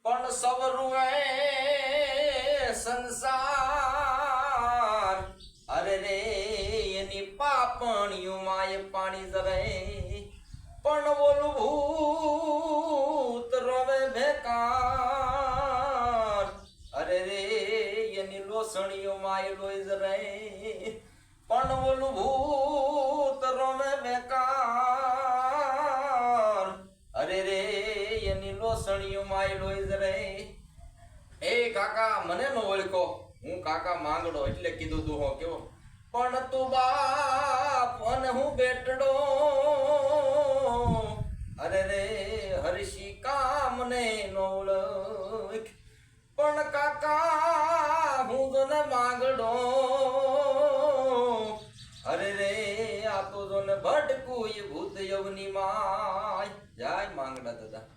પણ સવરુએ સંસાર અરે રે એની પાપણિયું માય પાણી જરે પણ ઓલું ભૂત રોવે ભેકાર અરે રે એની લોસણીઓ માય લોહી જરે પણ ઓલું ભૂત રોવે બેકાર અરે રે એની લોસણીઓ માય લોહી જરે એ કાકા મને નો ઓળખો હું કાકા માંગડો એટલે કીધું તું હો કેવો પણ તું બાપ અને હું બેટડો અરે રે હર્ષી કામ ને નો ઓળખ પણ કાકા હું તને માંગડો અરે રે આ તો જોને ભટકું ભૂત યવની માય જાય માંગડા દાદા